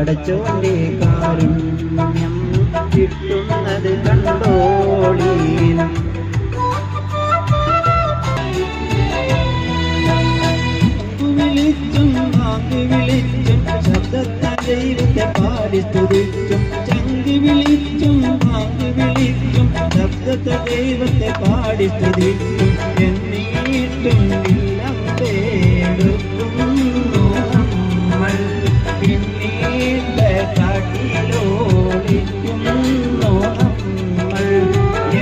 പടച്ചോന്റെ കാരുണ്യം കിട്ടുന്നത് കണ്ടോളി. വിളിച്ചും വാക്ക് വിളിച്ചും ശബ്ദത്തെ ദൈവത്തെ പാടി സ്തുതിച്ചും ചങ്കി വിളിച്ചും വാക്ക് വിളിച്ചും ശബ്ദത്തെ ദൈവത്തെ പാടി സ്തുതിച്ചും എന്നിട്ടും ഇല്ലം തേടുക്കുന്നു നമ്മൾ. പിന്നീട് കാട്ടിലോളിക്കുന്നു നമ്മൾ.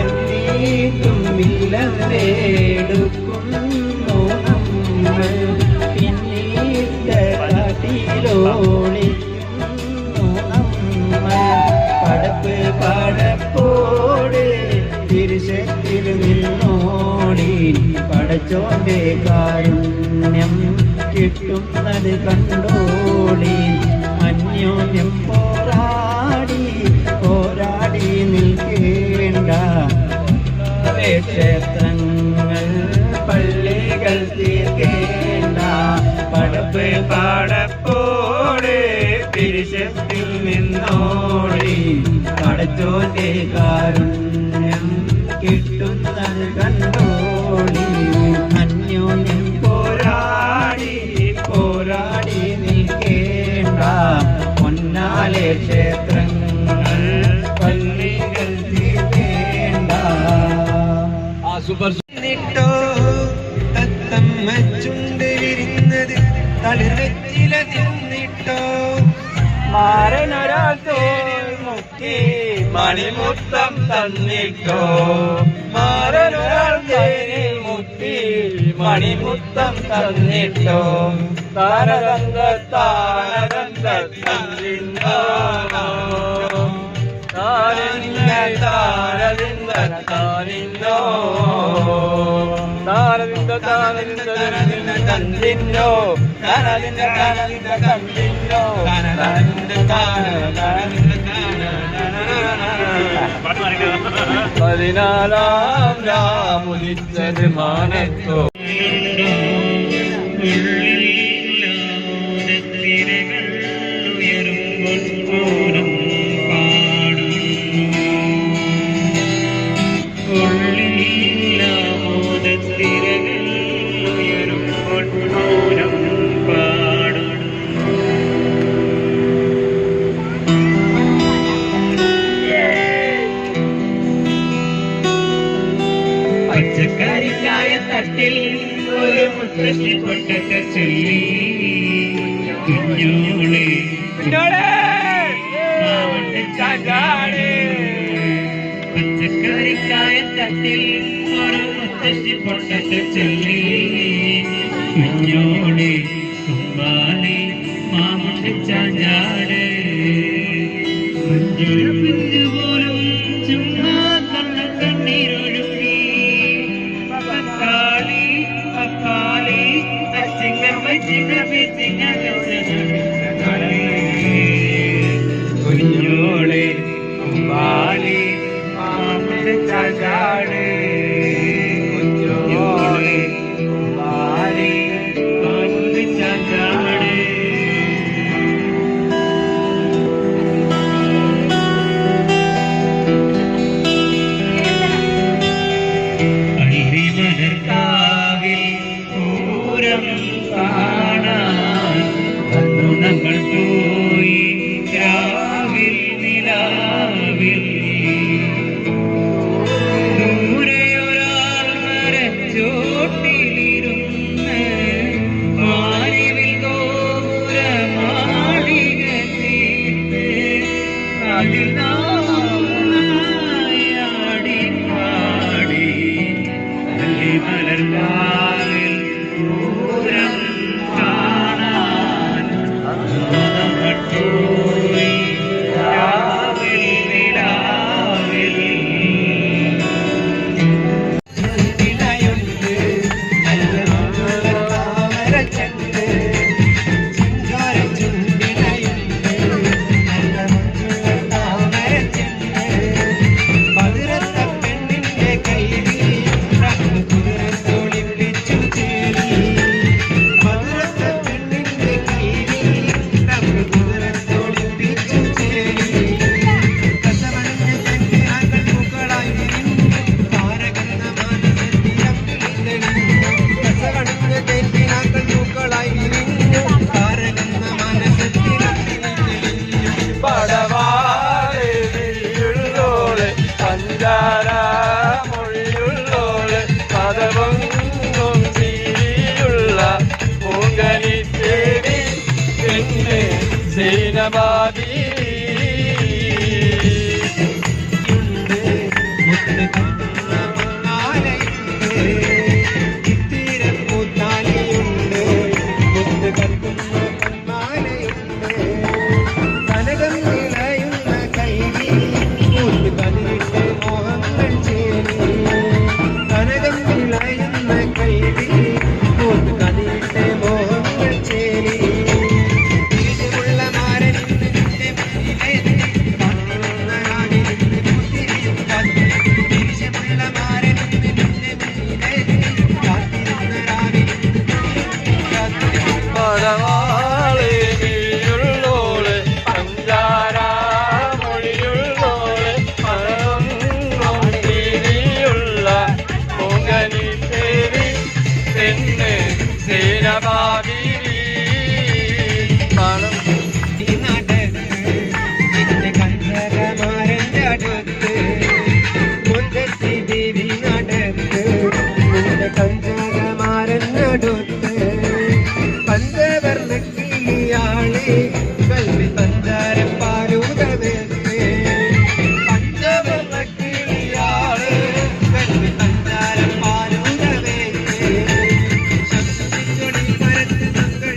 എന്നിട്ടും ഇല്ലം തേടുക്കുന്നു നമ്മൾ. പിന്നീട് കാട്ടിലോളിക്കുന്നു നമ്മൾ. പടപ്പ് പടപ്പോട് തിരുശത്തിൽ നിന്നോടി പടച്ചോന്റെ കാരുണ്യം കിട്ടുന്നത് കണ്ടോളി. അന്യോന്യം പോരാടി പോരാടി നിൽക്കേണ്ട ക്ഷേത്രങ്ങൾ പള്ളികൾ തീർക്കേണ്ട. പടപ്പ് പടപ്പോട് തിരുശത്തിൽ നിന്നോടി പടച്ചോന്റെ കാരുണ്യം കിട്ടുന്നത് കണ്ടോളി. അന്യോന്യം പോരാടി പോരാടി നിൽക്കേണ്ട പൊന്നാലെ ക്ഷേത്രങ്ങൾ പള്ളികൾ തീർക്കേണ്ട. ോ തത്തമ്മ ചുണ്ട് വിരിഞ്ഞത് തളിർവെച്ചില തിന്നിട്ടോ. മാറനൊരാൾ മുക്കി മണിമുത്തം തന്നിട്ടോ. മാറനൊരാൾ മുക്കി മണിമുത്തം തന്നിട്ടോ. താരതന്ത താരതന്ത തന്നിട്ടോ. താരനിന്ന താരതിന്ദ താനിന്നോ. താരതിന്ദ താരതിന്ദ തന്നിന്നോ. താരതിന്ദ താരതിന്ദ തന്നിന്നോ. പതിനാലാം രാമുദിച്ചത് മാനത്തോ. പച്ചക്കറിക്കായ തട്ടിൽ ഒരു മുത്തശ്ശി പൊട്ടൊക്കെ ചൊല്ലി. കുഞ്ഞോളെ പച്ചക്കറിക്കായ തട്ടിൽ ഒരു മുത്തശ്ശി പൊട്ടൊക്കെ ചൊല്ലി. കുഞ്ഞോളെ കുമ്പാലെ മാമുണ്ട് ചാഞ്ചാട്. കുഞ്ഞൊരു കുഞ്ഞു പോലും ചുമ്മാ കണ്ണീരൊഴുക്കി. പക്കാളി പക്കാളി അച്ചിങ്ങ പച്ചിങ്ങ പിച്ചിങ്ങ കുഞ്ഞോളെ കുമ്പാലി മാമുണ്ട് ചാചാട്. കുഞ്ഞോളെ കുമ്പാലി മാമുണ്ട് ചാചാട്. അരിമലർക്കാവിൽ പൂരം കാണാൻ വന്നു നമ്മൾ പോയി രാവിൽ നിലാവിൽ. ദൂരെയൊരാൾ മരച്ചോട്ടിലിരുന്ന് മാരിവിൽ ഗോപുരമാളിക തീർത്ത് അതിൽ നായാടി പാടി. അരിമലർക്കാവിൽ പൂരം കാണാൻ നമ്മൾ സൈനബാബീവി പണം നിന്റെ കഞ്ചകമാരന്റെ അടുത്ത് മുന്തത്തി ദേവി നടത്ത് നിന്റെ കഞ്ചകമാരനടുത്ത് പഞ്ചവർണ്ണ കിളിയാളെ കൽവി പഞ്ചാരം പാലൂതവേ പഞ്ചവർണ്ണ കിളിയാളെ കൽവി പഞ്ചാരം പാലൂതവേ ശബ്ദിച്ചൊടി പരത്ത് തങ്ങൾ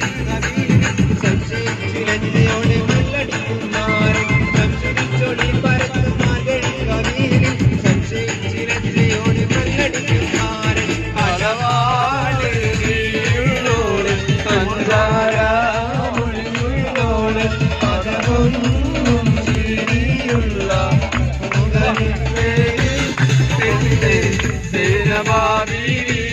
സംശയിച്ചിലഞ്ചയോടെ മല്ലടിക്കുമാരൻ സംശയിച്ചൊടി പരത്ത് മകൾ കവിയിൽ സംശയിച്ചിലഞ്ചയോടെ മല്ലടിക്കുമാരൻ പലവാട് വീഴുള്ളോട് സഞ്ചാരമുള്ളുള്ളോട് പദമൊന്നും ചിരിയുള്ള സൈനബാബീവി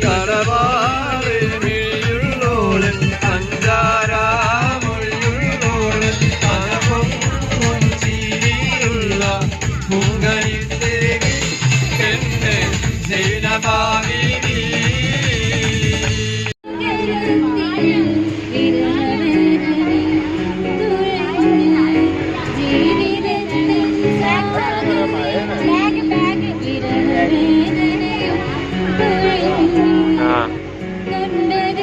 പലവാട് വീഴുള്ളോട് സഞ്ചാരമുള്ളുള്ളോട് പദമൊന്നും ചിരിയുള്ള പൂങ്കരിത്തേവി എന്നെ സൈനബാബീവി ും